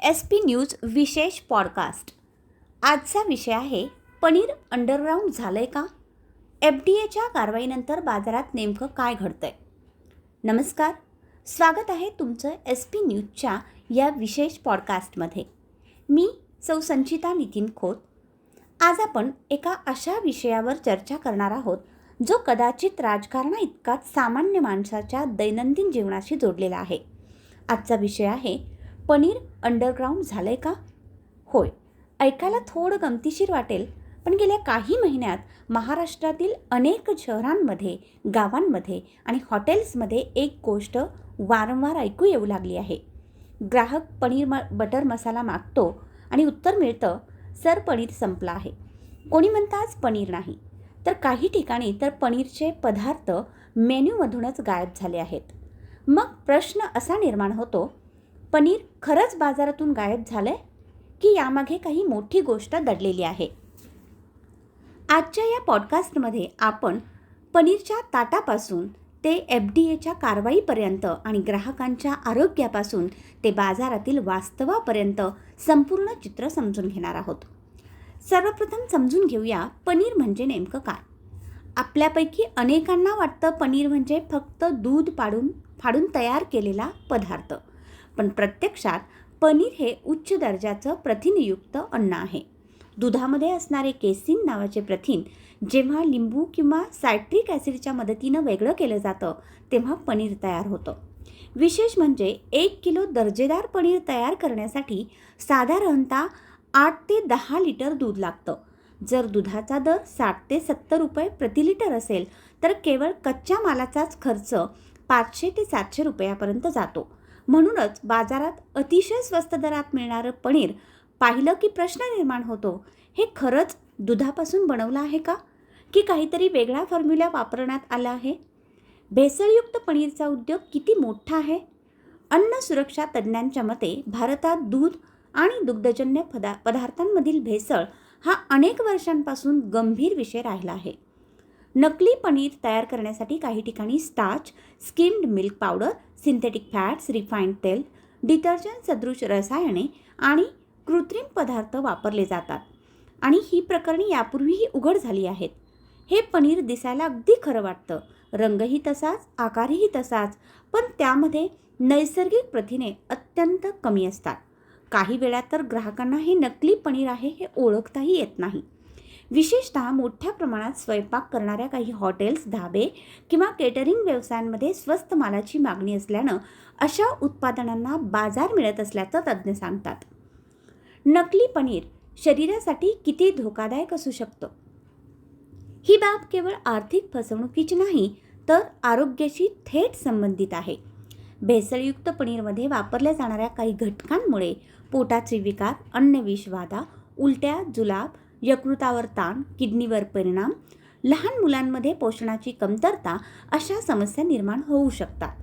SP news विशेष podcast. आजचा विषय आहे पनीर अंडरग्राऊंड झालंय का? FDA कारवाईनंतर बाजारात नेमकं काय घडतंय? नमस्कार, स्वागत आहे तुमचं SP न्यूजच्या या विशेष पॉडकास्टमध्ये. मी सौ संचिता नितीन खोत. आज आपण एका अशा विषयावर चर्चा करणार आहोत जो कदाचित राजकारणा इतकाच सामान्य माणसाच्या दैनंदिन जीवनाशी जोडलेला आहे. आजचा विषय आहे पनीर अंडरग्राऊंड झालंय का? होय, ऐकायला थोडं गमतीशीर वाटेल, पण गेल्या काही महिन्यात महाराष्ट्रातील अनेक शहरांमध्ये, गावांमध्ये आणि हॉटेल्समध्ये एक गोष्ट वारंवार ऐकू येऊ लागली आहे. ग्राहक पनीर बटर मसाला मागतो आणि उत्तर मिळतं, सर पनीर संपलं आहे. कोणी म्हणतं आज पनीर नाही, तर काही ठिकाणी तर पनीरचे पदार्थ मेन्यूमधूनच गायब झाले आहेत. मग प्रश्न असा निर्माण होतो, पनीर खरंच बाजारातून गायब झालंय की यामागे काही मोठी गोष्ट दडलेली आहे? आजच्या या पॉडकास्टमध्ये आपण पनीरच्या ताटापासून ते FDA कारवाईपर्यंत आणि ग्राहकांच्या आरोग्यापासून ते बाजारातील वास्तवापर्यंत संपूर्ण चित्र समजून घेणार आहोत. सर्वप्रथम समजून घेऊया पनीर म्हणजे नेमकं काय. आपल्यापैकी अनेकांना वाटतं पनीर म्हणजे फक्त दूध फाडून तयार केलेला पदार्थ, पण प्रत्यक्षात पनीर हे उच्च दर्जाचं प्रथिनयुक्त अन्न आहे. दुधामध्ये असणारे केसिन नावाचे प्रथिन जेव्हा लिंबू किंवा सायट्रिक ॲसिडच्या मदतीनं वेगळं केलं जातं तेव्हा पनीर तयार होतं. विशेष म्हणजे 1 किलो दर्जेदार पनीर तयार करण्यासाठी साधारणतः 8 ते 10 लिटर दूध लागतं. जर दुधाचा दर 60 ते 70 रुपये प्रति लिटर असेल तर केवळ कच्च्या मालाचाच खर्च 500 ते 700 रुपयापर्यंत जातो. म्हणूनच बाजारात अतिशय स्वस्त दरात मिळणारं पनीर पाहिलं की प्रश्न निर्माण होतो, हे खरंच दुधापासून बनवलं आहे का? की काहीतरी वेगळा फॉर्म्युला वापरण्यात आला आहे? भेसळयुक्त पनीरचा उद्योग किती मोठा आहे? अन्न सुरक्षा तज्ज्ञांच्या मते भारतात दूध आणि दुग्धजन्य पदार्थांमधील भेसळ हा अनेक वर्षांपासून गंभीर विषय राहिला आहे. नकली पनीर तयार करण्यासाठी काही ठिकाणी starch, skimmed milk powder, synthetic fats, refined तेल, डिटर्जंट सदृश रसायने आणि कृत्रिम पदार्थ वापरले जातात आणि ही प्रकरणे यापूर्वीही उघड झाली आहेत. हे पनीर दिसायला अगदी खरं वाटतं, रंगही तसाच, आकारही तसाच, पण त्यामध्ये नैसर्गिक प्रथिने अत्यंत कमी असतात. काही वेळा तर ग्राहकांना हे नकली पनीर आहे हे ओळखताही येत नाही. विशेषतः मोठ्या प्रमाणात स्वयंपाक करणाऱ्या काही हॉटेल्स, धाबे किंवा केटरिंग व्यवसायांमध्ये स्वस्त मालाची मागणी असल्यानं अशा उत्पादनांना बाजार मिळत असल्याचं तज्ज्ञ सांगतात. नकली पनीर शरीरासाठी किती धोकादायक असू शकतं? ही बाब केवळ आर्थिक फसवणुकीची नाही, तर आरोग्याशी थेट संबंधित आहे. भेसळयुक्त पनीरमध्ये वापरल्या जाणाऱ्या काही घटकांमुळे पोटाचे विकार, अन्नविषबाधा, उलट्या, जुलाब, यकृतावर ताण, किडनीवर परिणाम, लहान मुलांमध्ये पोषणाची कमतरता अशा समस्या निर्माण होऊ शकतात.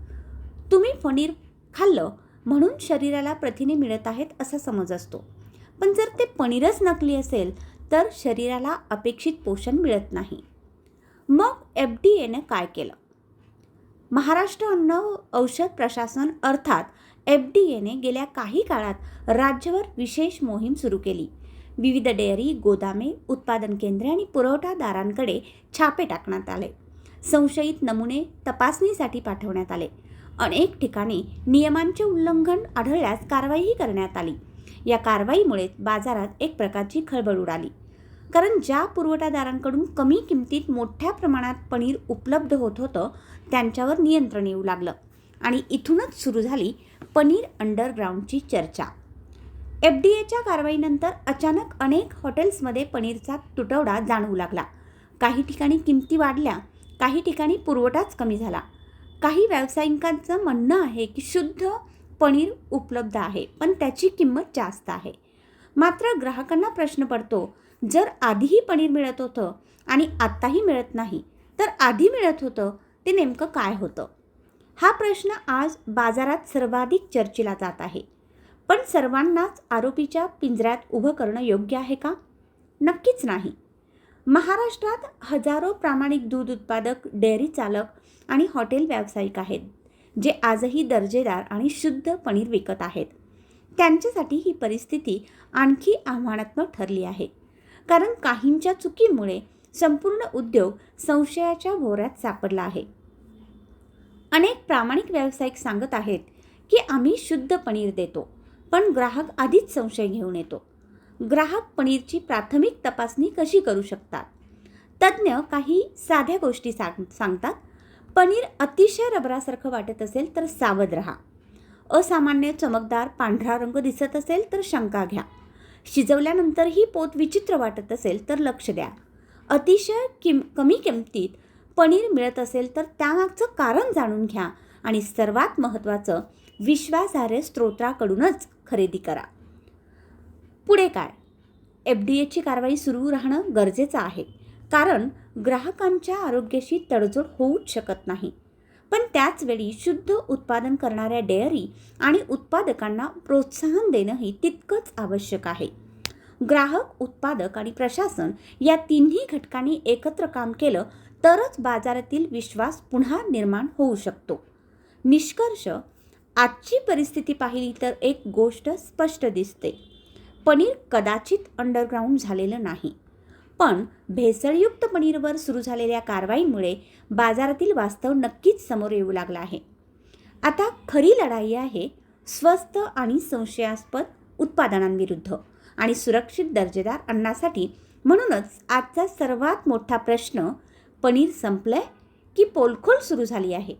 तुम्ही पनीर खाल्लं म्हणून शरीराला प्रथिने मिळत आहेत असा समज असतो, पण जर ते पनीरच नकली असेल तर शरीराला अपेक्षित पोषण मिळत नाही. मग FDAने काय केलं? महाराष्ट्र अन्न औषध प्रशासन अर्थात FDAने गेल्या काही काळात राज्यभर विशेष मोहीम सुरू केली. विविध डेअरी, गोदामे, उत्पादन केंद्रे आणि पुरवठादारांकडे छापे टाकण्यात आले. संशयित नमुने तपासणीसाठी पाठवण्यात आले. अनेक ठिकाणी नियमांचे उल्लंघन आढळल्यास कारवाईही करण्यात आली. या कारवाईमुळे बाजारात एक प्रकारची खळबळ उडाली, कारण ज्या पुरवठादारांकडून कमी किमतीत मोठ्या प्रमाणात पनीर उपलब्ध होत होतं त्यांच्यावर नियंत्रण येऊ लागलं आणि इथूनच सुरू झाली पनीर अंडरग्राऊंडची चर्चा. FDAच्या कारवाईनंतर अचानक अनेक हॉटेल्समध्ये पनीरचा तुटवडा जाणवू लागला. काही ठिकाणी किमती वाढल्या, काही ठिकाणी पुरवठाच कमी झाला. काही व्यावसायिकांचं म्हणणं आहे की शुद्ध पनीर उपलब्ध आहे, पण त्याची किंमत जास्त आहे. मात्र ग्राहकांना प्रश्न पडतो, जर आधीही पनीर मिळत होतं आणि आत्ताही मिळत नाही, तर आधी मिळत होतं ते नेमकं काय होतं? हा प्रश्न आज बाजारात सर्वाधिक चर्चिला जात आहे. पण सर्वांनाच आरोपीच्या पिंजऱ्यात उभं करणं योग्य आहे का? नक्कीच नाही. महाराष्ट्रात हजारो प्रामाणिक दूध उत्पादक, डेअरी चालक आणि हॉटेल व्यावसायिक आहेत जे आजही दर्जेदार आणि शुद्ध पनीर विकत आहेत. त्यांच्यासाठी ही परिस्थिती आणखी आव्हानात्मक ठरली आहे, कारण काहींच्या चुकीमुळे संपूर्ण उद्योग संशयाच्या भोवऱ्यात सापडला आहे. अनेक प्रामाणिक व्यावसायिक सांगत आहेत की आम्ही शुद्ध पनीर देतो, पण ग्राहक आधीच संशय घेऊन येतो. ग्राहक पनीरची प्राथमिक तपासणी कशी करू शकतात? तज्ज्ञ काही साध्या गोष्टी सांगतात. पनीर अतिशय रबरासारखं वाटत असेल तर सावध राहा. असामान्य चमकदार पांढरा रंग दिसत असेल तर शंका घ्या. शिजवल्यानंतरही पोत विचित्र वाटत असेल तर लक्ष द्या. अतिशय कमी किमतीत पनीर मिळत असेल तर त्यामागचं कारण जाणून घ्या आणि सर्वात महत्त्वाचं, विश्वासार्ह स्रोताकडूनच खरेदी करा. पुढे काय? FDAची कारवाई सुरू राहणं गरजेचं आहे, कारण ग्राहकांच्या आरोग्याशी तडजोड होऊच शकत नाही. पण त्याचवेळी शुद्ध उत्पादन करणाऱ्या डेअरी आणि उत्पादकांना प्रोत्साहन देणंही तितकंच आवश्यक आहे. ग्राहक, उत्पादक आणि प्रशासन या तिन्ही घटकांनी एकत्र काम केलं तरच बाजारातील विश्वास पुन्हा निर्माण होऊ शकतो. निष्कर्ष: आजची परिस्थिती पाहिली तर एक गोष्ट स्पष्ट दिसते. पनीर कदाचित अंडरग्राऊंड झालेलं नाही, पण भेसळयुक्त पनीरवर सुरू झालेल्या कारवाईमुळे बाजारातील वास्तव नक्कीच समोर येऊ लागलं आहे. आता खरी लढाई आहे स्वस्त आणि संशयास्पद उत्पादनांविरुद्ध आणि सुरक्षित दर्जेदार अन्नासाठी. म्हणूनच आजचा सर्वात मोठा प्रश्न, पनीर संपलंय की पोलखोल सुरू झाली आहे?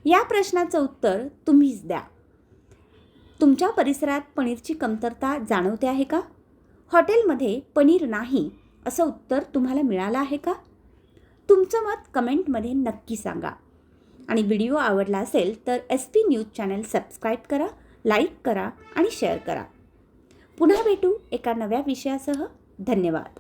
या प्रश्नाचं उत्तर तुम्हीच द्या. तुमच्या परिसरात पनीरची कमतरता जाणवते आहे का? हॉटेलमध्ये पनीर नाही असं उत्तर तुम्हाला मिळालं आहे का? तुमचं मत कमेंटमध्ये नक्की सांगा. आणि व्हिडिओ आवडला असेल तर SP न्यूज चॅनल सबस्क्राईब करा, लाईक करा आणि शेअर करा. पुन्हा भेटू एका नव्या विषयासह. धन्यवाद.